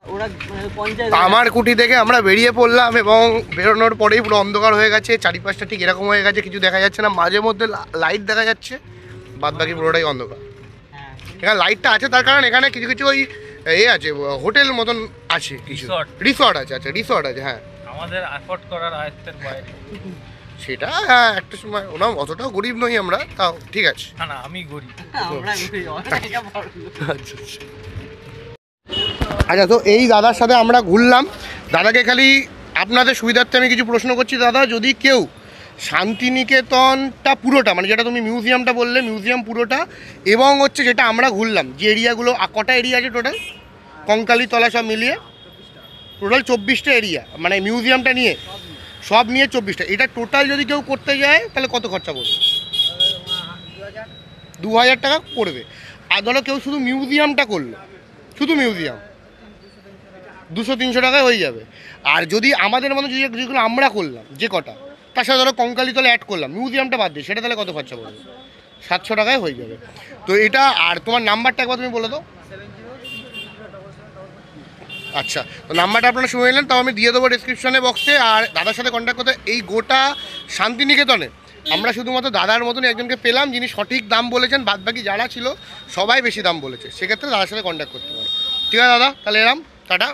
ওরা মানে পঞ্চায়েত আমার কুটি থেকে আমরা বেরিয়ে পড়লাম এবং বেরোনোর পরেই পুরো অন্ধকার হয়ে গেছে, চারিপাশটা ঠিক এরকম হয়ে গেছে, কিছু দেখা যাচ্ছে না, মাঝে মধ্যে লাইট দেখা যাচ্ছে, বাদ বাকি পুরোটাই অন্ধকার। হ্যাঁ এখানে লাইটটা আছে তার কারণ এখানে কিছু কিছু ওই আছে, হোটেল মতন আছে, কিছু Resort. রিসর্ট আছে, আচ্ছা রিসর্ট আছে, হ্যাঁ আমাদের অ্যাফোর্ড করার আয়ত্তের বাইরে। সেটা হ্যাঁ একটা সময় ওনা অতটাও গরিব নই আমরা, তাও ঠিক আছে। না না, আমি গরিব। আমরা ঘুরে যাবো আচ্ছা আচ্ছা, তো এই দাদার সাথে আমরা ঘুরলাম। দাদাকে খালি আপনাদের সুবিধার্থে আমি কিছু প্রশ্ন করছি। দাদা, যদি কেউ শান্তিনিকেতনটা পুরোটা, মানে যেটা তুমি মিউজিয়ামটা বললে, মিউজিয়াম পুরোটা এবং হচ্ছে যেটা আমরা ঘুরলাম যে এরিয়াগুলো, কটা এরিয়া আছে টোটাল, কঙ্কালীতলা সব মিলিয়ে টোটাল 24টা এরিয়া, মানে মিউজিয়ামটা নিয়ে সব নিয়ে 24টা, এটা টোটাল যদি কেউ করতে যায় তাহলে কত খরচা পড়বে? 2000 টাকা পড়বে। আর ধরো কেউ শুধু মিউজিয়ামটা করলো, শুধু মিউজিয়াম 200-300 টাকায় হয়ে যাবে। আর যদি আমাদের মতো যেগুলো আমরা করলাম যে কটা, তার সাথে ধরো কঙ্কালীতলা অ্যাড করলাম, মিউজিয়ামটা বাদ দিয়ে, সেটা তাহলে কত খরচা পড়বে? 700 টাকায় হয়ে যাবে। তো এটা, আর তোমার নাম্বারটা একবার তুমি বলে দাও। আচ্ছা, তো নাম্বারটা আপনারা শুনে নিলেন, তাও আমি দিয়ে দেবো ডিসক্রিপশনে বক্সে। আর দাদার সাথে কন্ট্যাক্ট করতে, এই গোটা শান্তিনিকেতনে আমরা শুধুমাত্র দাদার মতনই একজনকে পেলাম যিনি সঠিক দাম বলেছেন, বাদবাকি যারা ছিল সবাই বেশি দাম বলেছে, সেক্ষেত্রে দাদার সাথে কন্ট্যাক্ট করতে পারো। ঠিক আছে দাদা, তাহলে এলাম, টাটা।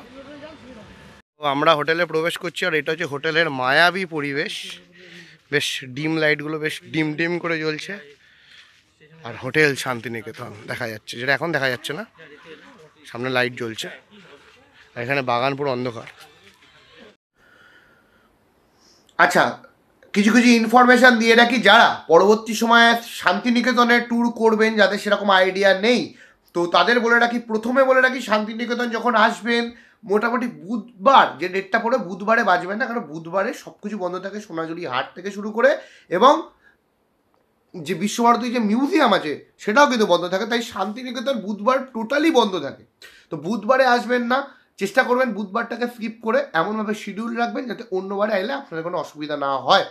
তো আমরা হোটেলে প্রবেশ করছি, আর এটা হচ্ছে হোটেলের মায়াবী পরিবেশ, বেশ ডিম লাইটগুলো বেশ ডিম ডিম করে জ্বলছে, আর হোটেল শান্তিনিকেতন দেখা যাচ্ছে, যেটা এখন দেখা যাচ্ছে না, সামনে লাইট জ্বলছে, আর এখানে বাগান পুরো অন্ধকার। আচ্ছা, কিছু কিছু ইনফরমেশান দিয়ে রাখি, যারা পরবর্তী সময়ে শান্তিনিকেতনের ট্যুর করবেন, যাদের সেরকম আইডিয়া নেই, তো তাদের বলে রাখি, প্রথমে বলে রাখি, শান্তিনিকেতন যখন আসবেন মোটামুটি বুধবার, যে ডেটটা পড়ে বুধবারে বাজবেন না, কারণ বুধবারে সব কিছু বন্ধ থাকে, সোনাঝুরি হাট থেকে শুরু করে, এবং যে বিশ্বভারতী যে মিউজিয়াম আছে সেটাও কিন্তু বন্ধ থাকে, তাই শান্তিনিকেতন বুধবার টোটালি বন্ধ থাকে। তো বুধবারে আসবেন না, চেষ্টা করবেন বুধবারটাকে স্কিপ করে এমনভাবে শিডিউল রাখবেন যাতে অন্যবারে আইলে আপনাদের কোনো অসুবিধা না হয়।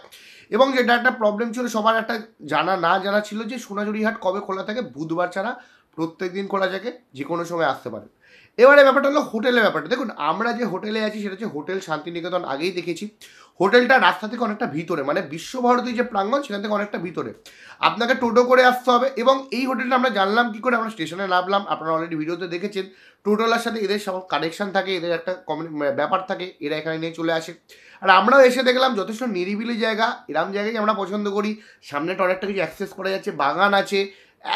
এবং যেটা একটা প্রবলেম ছিল, সবার একটা জানা ছিল যে সোনাঝুরি হাট কবে খোলা থাকে, বুধবার ছাড়া প্রত্যেক দিন খোলা থাকে, যে কোনো সময় আসতে পারে। এবারে ব্যাপারটা হলো হোটেলের ব্যাপারটা। দেখুন, আমরা যে হোটেলে আছি সেটা হচ্ছে হোটেল শান্তিনিকেতন, আগেই দেখেছি। হোটেলটা রাস্তা থেকে অনেকটা ভিতরে, মানে বিশ্বভারতী যে প্রাঙ্গণ সেখান থেকে অনেকটা ভিতরে, আপনাকে টোটো করে আসতে হবে। এবং এই হোটেলটা আমরা জানলাম কী করে, আমরা স্টেশনে নামলাম, আপনারা অলরেডি ভিডিওতে দেখেছেন, টোটোলার সাথে এদের সব কানেকশান থাকে, এদের একটা ব্যাপার থাকে, এরা এখানে নিয়ে চলে আসে। আর আমরাও এসে দেখলাম যথেষ্ট নিরিবিলি জায়গা, এরম জায়গায় আমরা পছন্দ করি, সামনেটা অনেকটা কিছু অ্যাক্সেস করা যাচ্ছে, বাগান আছে,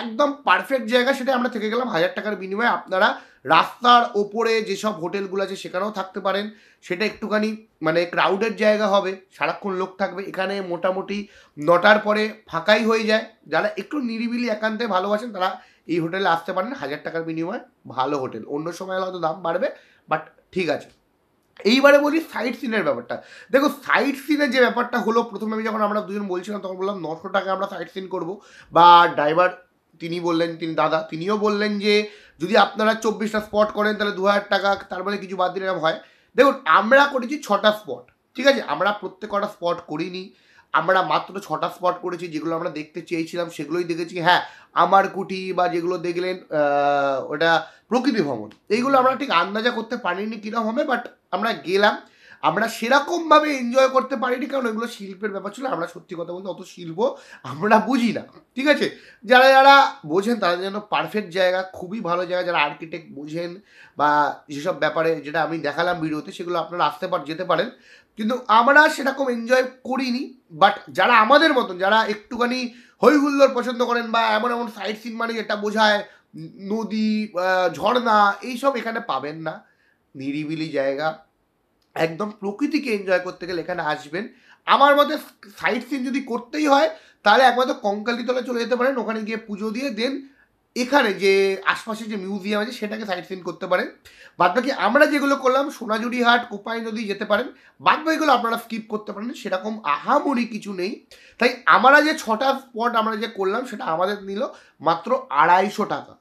একদম পারফেক্ট জায়গা। সেটা আমরা থেকে গেলাম 1000 টাকার বিনিময়ে। আপনারা রাস্তার ওপরে যেসব হোটেলগুলো আছে সেখানেও থাকতে পারেন, সেটা একটুখানি মানে ক্রাউডেড জায়গা হবে, সারাক্ষণ লোক থাকবে। এখানে মোটামুটি 9টার পরে ফাঁকাই হয়ে যায়। যারা একটু নিরিবিলি একান্তে ভালোবাসেন তারা এই হোটেলে আসতে পারেন, 1000 টাকার বিনিময়ে ভালো হোটেল। অন্য সময় হয়তো দাম বাড়বে, বাট ঠিক আছে। এইবারে বলি সাইট সিনের ব্যাপারটা। দেখো, সাইট সিনের যে ব্যাপারটা হলো, প্রথমে আমি যখন আমরা দুজন বলছিলাম তখন বললাম 900 টাকা আমরা সাইট সিন করবো, বা ড্রাইভার তিনি বললেন, তিনিও বললেন যে যদি আপনারা 24টা স্পট করেন তাহলে 2000 টাকা, তার মানে কিছু বাদ দিলে এরকম হয়। দেখুন, আমরা করেছি 6টা স্পট, ঠিক আছে, আমরা প্রত্যেক কটা স্পট করিনি, আমরা মাত্র 6টা স্পট করেছি, যেগুলো আমরা দেখতে চেয়েছিলাম সেগুলোই দেখেছি। হ্যাঁ, আমার কুটি বা যেগুলো দেখলেন ওটা প্রকৃতি ভ্রমণ, এইগুলো আমরা ঠিক আন্দাজা করতে পারিনি কীরকম হবে, বাট আমরা গেলাম, আমরা সেরকমভাবে এনজয় করতে পারিনি, কারণ এগুলো শিল্পের ব্যাপার ছিল। আমরা সত্যি কথা বলতে অত শিল্প আমরা বুঝি না, ঠিক আছে। যারা যারা বোঝেন তারা যেন পারফেক্ট জায়গা, খুবই ভালো জায়গা, যারা আর্কিটেক্ট বোঝেন বা যেসব ব্যাপারে যেটা আমি দেখালাম ভিডিওতে, সেগুলো আপনারা যেতে পারেন। কিন্তু আমরা সেরকম এনজয় করিনি, বাট যারা আমাদের মতন, যারা একটুখানি হইহুল্লোড় পছন্দ করেন, বা এমন এমন সাইট সিন মানে যেটা বোঝায় নদী, ঝর্ণা, এইসব এখানে পাবেন না। নিরিবিলি জায়গা, একদম প্রকৃতিকে এনজয় করতে গেলে এখানে আসবেন। আমার মতে সাইট সিন যদি করতেই হয় তাহলে একমাত্র কঙ্কালীতলা চলে যেতে পারেন, ওখানে গিয়ে পুজো দিয়ে দেন এখানে যে আশপাশে যে মিউজিয়াম আছে সেটাকে সাইট সিন করতে পারেন। বাদবাকি আমরা যেগুলো করলাম, সোনাঝুরি হাট, কোপাই নদী যেতে পারেন, বাদবাকিগুলো আপনারা স্কিপ করতে পারেন, সেরকম আহামরি কিছু নেই। তাই আমরা যে 6টা স্পট আমরা যে করলাম সেটা আমাদের নিল মাত্র 250 টাকা,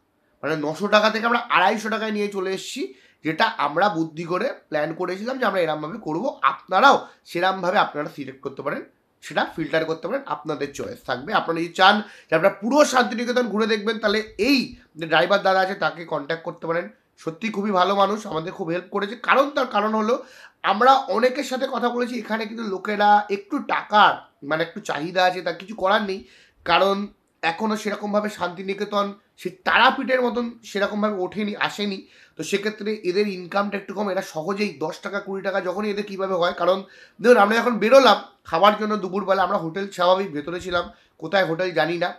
মানে 900 টাকা থেকে আমরা 250 টাকায় নিয়ে চলে এসেছি, যেটা আমরা বুদ্ধি করে প্ল্যান করেছিলাম যে আমরা এরমভাবে করবো। আপনারাও সেরমভাবে আপনারা সিলেক্ট করতে পারেন, সেটা ফিল্টার করতে পারেন, আপনাদের চয়েস থাকবে। আপনারা যদি চান যে আপনারা পুরো শান্তিনিকেতন ঘুরে দেখবেন, তাহলে এই যে ড্রাইভার দাদা আছে তাকে কন্ট্যাক্ট করতে পারেন, সত্যি খুবই ভালো মানুষ, আমাদের খুব হেল্প করেছে। তার কারণ হলো আমরা অনেকের সাথে কথা বলেছি, এখানে কিন্তু লোকেরা একটু টাকার মানে একটু চাহিদা আছে, তার কিছু করার নেই, কারণ এখনও সেরকমভাবে শান্তিনিকেতন সে তারাপীঠের মতন সেরকমভাবে আসেনি। তো সেক্ষেত্রে এদের ইনকামটা একটু কম, এরা সহজেই 10 টাকা 20 টাকা যখনই এদের কীভাবে হয়, কারণ দেখুন আমরা যখন বেরোলাম খাবার জন্য দুপুরবেলা, আমরা হোটেল স্বাভাবিক ভেতরে ছিলাম, কোথায় হোটেল জানি না,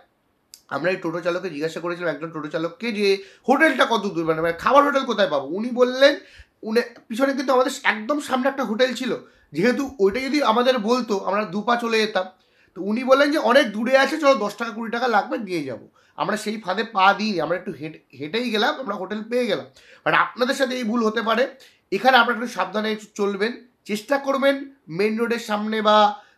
আমরা এই টোটো চালককে জিজ্ঞাসা করেছিলাম একজন টোটো চালককে যে হোটেলটা কত দূর, মানে খাবার হোটেল কোথায় পাবো। উনি বললেন পিছনে কিন্তু আমাদের একদম সামনে একটা হোটেল ছিল, যেহেতু ওইটা যদি আমাদের বলতো আমরা দুপা চলে যেতাম, তো উনি বললেন যে অনেক দূরে আছে, চলো 10 টাকা 20 টাকা লাগবে দিয়ে যাবো। আমরা সেই ফাঁদে পা দিইনি, আমরা একটু হেঁটেই গেলাম, আমরা হোটেল পেয়ে গেলাম। বাট আপনাদের সাথে এই ভুল হতে পারে, এখানে আপনারা একটু সাবধানে চলবেন, চেষ্টা করবেন মেন রোডের সামনে বা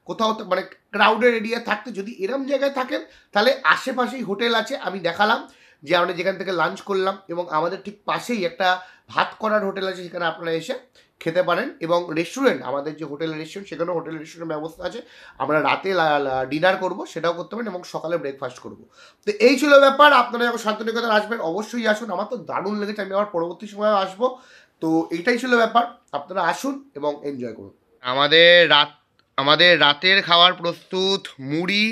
কোথাও মানে ক্রাউডের এরিয়া থাকতে। যদি এরম জায়গায় থাকেন তাহলে আশেপাশেই হোটেল আছে, আমি দেখালাম যে আমরা যেখান থেকে লাঞ্চ করলাম, এবং আমাদের ঠিক পাশেই একটা ভাত করার হোটেল আছে, সেখানে আপনারা এসে খেতে পারেন। এবং রেস্টুরেন্ট, আমাদের যে হোটেলের রেস্টুরেন্ট, সেখানেও হোটেল রেস্টুরেন্ট ব্যবস্থা আছে, আমরা রাতে ডিনার করব সেটাও করতে পারেন, এবং সকালে ব্রেকফাস্ট করব। তো এই ছিল ব্যাপার। আপনারা যখন শান্তিনিকেতন আসবেন অবশ্যই আসুন, আমার তো দারুণ লেগেছে, আমি আবার পরবর্তী সময় আসবো। তো এইটাই ছিল ব্যাপার, আপনারা আসুন এবং এনজয় করুন। আমাদের রাতের খাবার প্রস্তুত, মুড়ি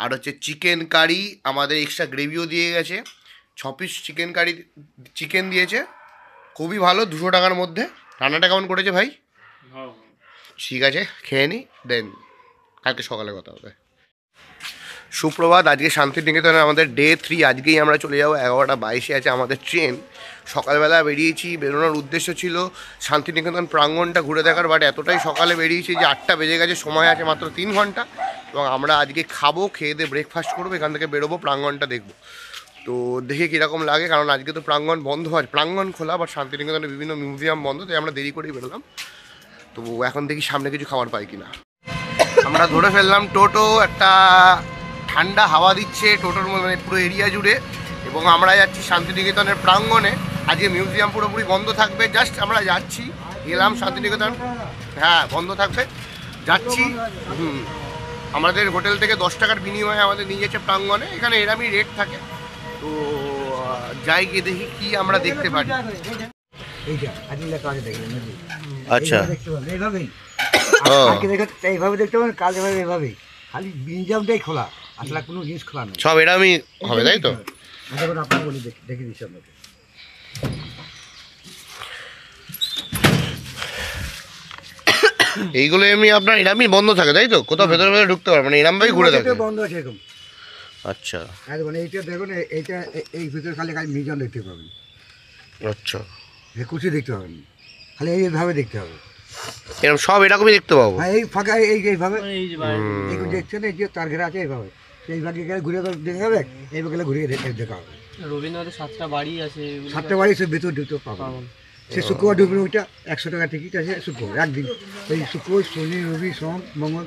আর হচ্ছে চিকেন কারি, আমাদের এক্সট্রা গ্রেভিও দিয়ে গেছে, 6 পিস চিকেন দিয়েছে, খুবই ভালো, 200 টাকার মধ্যে। রান্নাটা কেমন করেছে ভাই? ঠিক আছে, খেয়ে নিই, দেন কালকে সকালে কথা হবে। সুপ্রভাত, আজকে শান্তিনিকেতনে আমাদের ডে 3, আজকেই আমরা চলে যাবো, 11টা 22-এ আছে আমাদের ট্রেন। সকালবেলা বেরিয়েছি, বেরোনোর উদ্দেশ্য ছিল শান্তিনিকেতন প্রাঙ্গণটা ঘুরে দেখার, বাট এতটাই সকালে বেরিয়েছি যে 8টা বেজে গেছে, সময় আছে মাত্র 3 ঘন্টা, এবং আমরা আজকে খাবো, খেয়ে দিয়ে ব্রেকফাস্ট করবো, এখান থেকে বেরোবো, প্রাঙ্গণটা দেখবো। তো দেখে কীরকম লাগে, কারণ আজকে তো প্রাঙ্গণ বন্ধ হয়, প্রাঙ্গণ খোলা, বাট শান্তিনিকেতনে বিভিন্ন মিউজিয়াম বন্ধ, তাই আমরা দেরি করেই বেরোলাম। তো এখন দেখি সামনে কিছু খাবার পাই কিনা। আমরা ধরে ফেললাম টোটো, একটা ঠান্ডা হাওয়া দিচ্ছে টোটোর মধ্যে, মানে পুরো এরিয়া জুড়ে, এবং আমরা যাচ্ছি শান্তিনিকেতনের প্রাঙ্গণে। আজকে মিউজিয়াম পুরোপুরি বন্ধ থাকবে, জাস্ট আমরা যাচ্ছি, গেলাম শান্তিনিকেতন, হ্যাঁ বন্ধ থাকবে, যাচ্ছি। আমাদের হোটেল থেকে 10 টাকার বিনিময়ে আমাদের নিয়ে যাচ্ছে প্রাঙ্গণে, এখানে এরমই রেট থাকে। তো যাই গিয়ে দেখি কি আমরা দেখতে পারি। আচ্ছা, এইভাবে দেখতে পাবেন, কাজ এভাবেই, খালি মিউজিয়ামটাই খোলা, আসলে কোনো জিনিস খোলা নেই, সব এরমই হবে, তাই তো? দেখুন আপনাকে বলি, দেখে দিচ্ছি আপনাকে। এইগুলো এমনি আপনার এরমই বন্ধ থাকে, তাই তো? কোথাও ভেতরে ভেতরে ঢুকতে পারবে মানে এরম ভাবেই ঘুরে থাকে? বন্ধ আছে এরকম। আচ্ছা, মানে এইটা দেখুন, এইটা এই ভিতরে খালি মিউজিয়াম দেখতে পাবেন। আচ্ছা, কুচি দেখতে পাবেন, খালি এইভাবে দেখতে হবে, এরকম সব এরকমই দেখতে পাবো। হ্যাঁ, এই ফাঁকা এইভাবে এইগুলো দেখছেন, এই যে তার ঘেরা আছে এইভাবে, এই ভাগে গেলে ঘুরে দেখা হবে, এই গেলে ঘুরিয়ে দেখা হবে। রবীন্দ্রনাথের 7টা বাড়ি আছে, 7টা বাড়ি সে ভেতর ঢুকতে পাবেন। সে শুক্রবার ঢুকবে, ওইটা 100 টাকা টিকিট আছে, শুক্রবার একদিন, এই শুক্র শনি রবি সোম মঙ্গল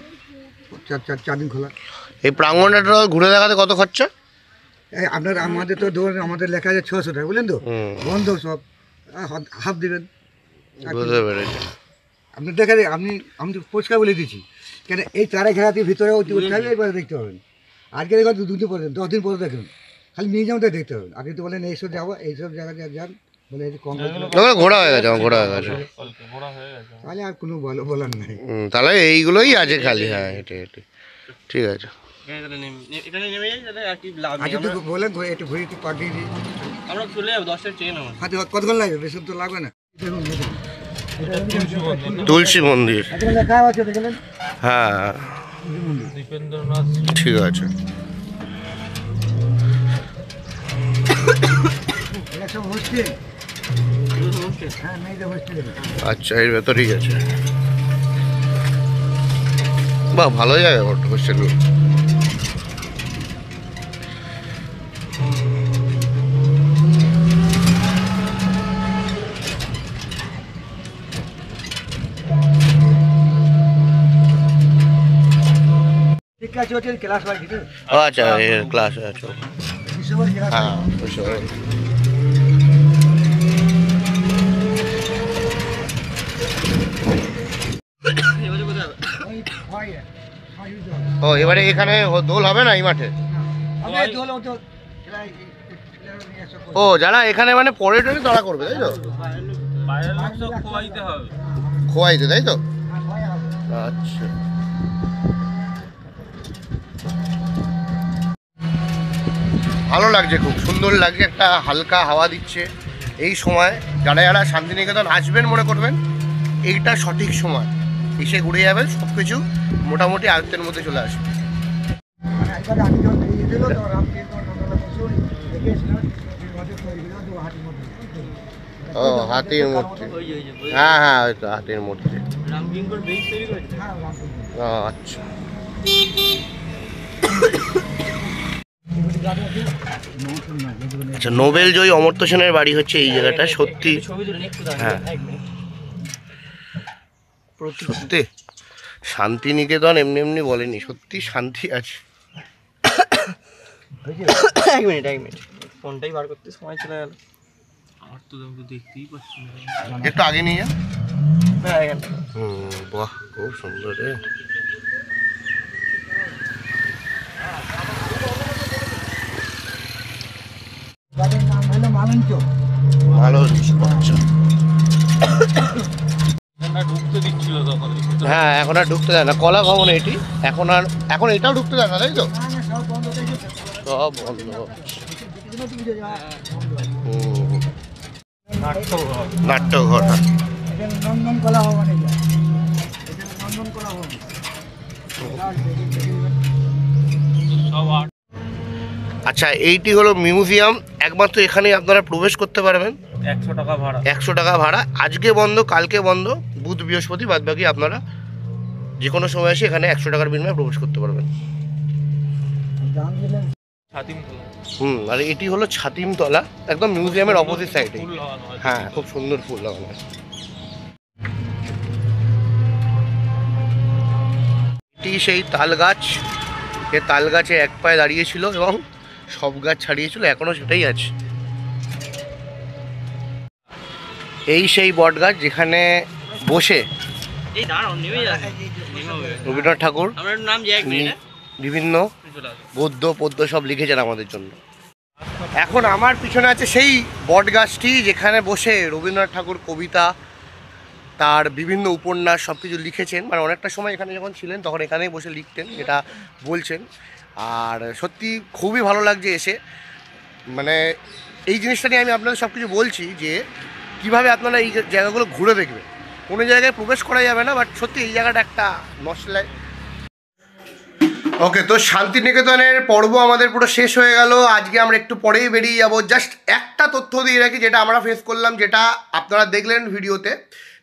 4 দিন খোলা। এই প্রাঙ্গণটা ঘুরে দেখাতে কত খরচা? আপনার আমাদের তো ধরুন, আমাদের লেখা আছে 600 টাকা, বুঝলেন তো, বন্ধ সব, হাফ দেবেন। বুঝতে পেরেছি। আপনি দেখা যায়, আমি তো পরিষ্কার বলে দিচ্ছি, কেন এই তারা ঘেরাতে ভিতরে একবার দেখতে পাবেন। আজকে দেখুন 2 দিন পরে, 10 দিন পরে দেখুন, খালি মিউজিয়ামটা দেখতে পাবেন। আপনি তো বলেন এইসব যাবো, এইসব জায়গায় যান, বলে কম ঘোরা হয়ে গেছে, ঘোরা হয়ে গেছে, তাহলে আর কোনো বলার নাই। তাহলে এইগুলোই আছে খালি, হ্যাঁ হেঁটে হেঁটে, ঠিক আছে। আচ্ছা তো বলেন, একটু ঘুরে একটু পাঠিয়ে দিই, আমরা চলে যাবো, 10টার ট্রেন আমার। হাতে কতক্ষণ লাগবে, বেশি তো লাগবে না। দেখুন তুলসী মন্দির, এখানে লেখা আছে, দেখলেন? হ্যাঁ ঠিক আছে। এটা সব হোস্টেল, হ্যাঁ মেয়েদের হোস্টেল। আচ্ছা, এর ভেতরেই আছে, বাহ ভালো জায়গা হোস্টেলগুলো। ঠিক আছে, হোটেল ক্লাস বাড়ি, আচ্ছা, ক্লাস আছে, হ্যাঁ বুঝতে পারছি। ও এবারে এখানে দোল হবে না এই মাঠে? ও যারা এখানে মানে পরে টরে তারা করবে তাই তো, বাইরের লোক সব খোয়াইতে হবে। খোয়াইতে তাই তো, আচ্ছা। ভালো লাগছে, খুব সুন্দর লাগছে, একটা হালকা হাওয়া দিচ্ছে এই সময়। যারা যারা শান্তিনিকেতন আসবেন মনে করবেন এইটা সঠিক সময়, এসে ঘুরে যাবেন, সব কিছু মোটামুটি আয়ত্তের মধ্যে চলে আসবে। একবার আমি যখন বেরিয়েছিল তো রামকৃষ্ণ নন্দলাল বসু দেখেছিলাম হাটির মধ্যে। ও হাতির মূর্তি, ওই যে হ্যাঁ হ্যাঁ ওই তো হাতির মূর্তি। রামকিঙ্কর ব্রিজ তৈরি করেছে। হ্যাঁ রামকৃষ্ণ। ও আচ্ছা। আচ্ছা, নোবেল জয়ী অমর্ত্য সেনের বাড়ি হচ্ছে এই জায়গাটা। সত্যি ছবি তুলে একটু দাঁড়ান, হ্যাঁ। এক মিনিট। সত্যি শান্তিনিকেতন এমনি এমনি বলেনি, সত্যি শান্তি আছে। এক মিনিট ফোনটাই বার করতে সময় চলে গেল। আমার তো দেখতেই পাচ্ছি না। একটু আগে নিয়ে যান। হ্যাঁ এখানটা বাহ খুব সুন্দর রে। তাদের নাম হলো মালঞ্চ। ভালো আচ্ছা। ঢুকতে দিচ্ছিল তখন। হ্যাঁ এখন আর ঢুকতে দেয় না, কলা ভবন এটি এখন এটাও ঢুকতে দেয় না তাই তো, সব বন্ধ থেকে সব বন্ধ। নাট্যঘর, এটা নন্দন কলা ভবন, এটা নন্দন কলা ভবন। সব আট আচ্ছা এইটি হলো মিউজিয়াম, একমাত্র এখানেই আপনারা প্রবেশ করতে পারবেন। 100 টাকা ভাড়া। 100 টাকা ভাড়া, আজকে বন্ধ কালকে বন্ধ, বুধ বৃহস্পতি বাদ বাকি আপনারা যে কোনো সময় এসে এখানে 100 টাকার বিনিময়ে প্রবেশ করতে পারবেন। দাম দিলেন ছাতিমতলা। আর এটি হলো ছাতিমতলা, একদম মিউজিয়ামের অপোজিট সাইডে। ফুল লাগানো আছে। হ্যাঁ খুব সুন্দর ফুল লাগানো আছে। এটি সেই তাল গাছ, যে তাল গাছে এক পায়ে দাঁড়িয়েছিল এবং সব গাছ ছাড়িয়েছিল, এখনো সেটাই আছে। এই সেই বট গাছ যেখানে বসে এই দাঁড়াও নেমে যাবে। রবীন্দ্রনাথ ঠাকুর আমরা একটু নাম যাই এক মিনিট। বিভিন্ন চলে আসো। গদ্য পদ্য সব লিখেছেন আমাদের জন্য। এখন আমার পিছনে আছে সেই বট গাছটি যেখানে বসে রবীন্দ্রনাথ ঠাকুর কবিতা, তার বিভিন্ন উপন্যাস সব কিছু লিখেছেন। মানে অনেকটা সময় এখানে যখন ছিলেন তখন এখানেই বসে লিখতেন, এটা বলছেন। আর সত্যি খুবই ভালো লাগছে এসে, মানে এই জিনিসটা নিয়ে আমি আপনাদের সব কিছু বলছি যে কীভাবে আপনারা এই জায়গাগুলো ঘুরে দেখবেন। কোনো জায়গায় প্রবেশ করা যাবে না, বাট সত্যি এই জায়গাটা একটা নস্টালজিয়া। ওকে, তো শান্তিনিকেতনের পর্ব আমাদের পুরো শেষ হয়ে গেল। আজকে আমরা একটু পরেই বেরিয়ে যাব। জাস্ট একটা তথ্য দিয়ে রাখি যেটা আমরা ফেস করলাম, যেটা আপনারা দেখলেন ভিডিওতে।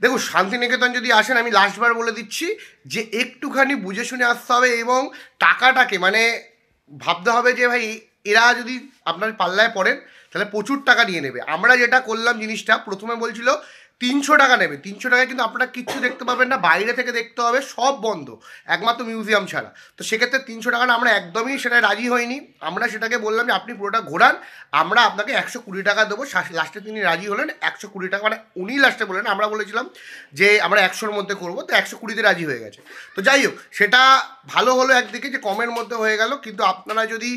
দেখুন, শান্তিনিকেতন যদি আসেন, আমি লাস্টবার বলে দিচ্ছি যে একটুখানি বুঝে শুনে আসতে হবে এবং টাকাটাকে মানে ভাবতে হবে যে ভাই এরা যদি আপনার পাল্লায় পড়েন তাহলে প্রচুর টাকা নিয়ে নেবে। আমরা যেটা করলাম জিনিসটা, প্রথমে বলছিল 300 টাকা নেবে, 300 টাকায় কিন্তু আপনারা কিচ্ছু দেখতে পাবেন না, বাইরে থেকে দেখতে হবে, সব বন্ধ একমাত্র মিউজিয়াম ছাড়া। তো সেক্ষেত্রে 300 টাকা না, আমরা একদমই সেটা রাজি হইনি। আমরা সেটাকে বললাম যে আপনি পুরোটা ঘোরান, আমরা আপনাকে 120 টাকা দেবো। লাস্টে তিনি রাজি হলেন 120 টাকা, মানে উনি লাস্টে বললেন, আমরা বলেছিলাম যে আমরা 100-র মধ্যে করবো, তো 120-তে রাজি হয়ে গেছে। তো যাই হোক, সেটা ভালো হলো একদিকে যে কমের মধ্যে হয়ে গেল, কিন্তু আপনারা যদি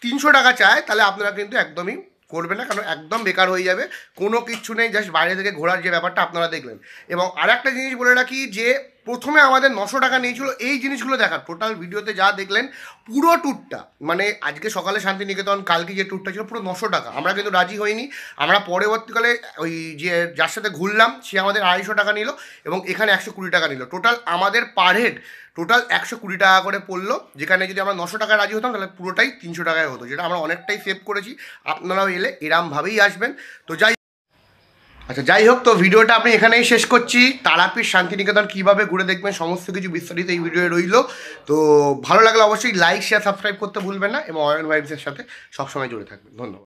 300 টাকা চায় তাহলে আপনারা কিন্তু একদমই করবে না, কারণ একদম বেকার হয়ে যাবে, কোনো কিচ্ছু নেই, জাস্ট বাইরে থেকে ঘোরার যে ব্যাপারটা আপনারা দেখলেন। এবং আর একটা জিনিস বলে রাখি যে প্রথমে আমাদের 900 টাকা নিয়েছিল এই জিনিসগুলো দেখার। টোটাল ভিডিওতে যা দেখলেন পুরো ট্যুরটা, মানে আজকে সকালে শান্তিনিকেতন, কালকে যে ট্যুরটা ছিল পুরো 900 টাকা। আমরা কিন্তু রাজি হইনি। আমরা পরবর্তীকালে ওই যে যার সাথে ঘুরলাম সে আমাদের 250 টাকা নিল এবং এখানে 120 টাকা নিল। টোটাল আমাদের পার হেড টোটাল 120 টাকা করে পড়লো, যেখানে যদি আমরা 900 টাকা রাজি হতাম তাহলে পুরোটাই 300 টাকায় হতো, যেটা আমরা অনেকটাই সেভ করেছি। আপনারাও এলে এরমভাবেই আসবেন। তো যাই হোক, তো ভিডিওটা আমি এখানেই শেষ করছি। তারাপীঠ শান্তিনিকেতন কীভাবে ঘুরে দেখবেন সমস্ত কিছু বিস্তারিত এই ভিডিওয়ে রইল। তো ভালো লাগলে অবশ্যই লাইক, শেয়ার, সাবস্ক্রাইব করতে ভুলবেন না এবং অয়ন ভাইবসের সাথে সবসময় জুড়ে থাকবেন। ধন্যবাদ।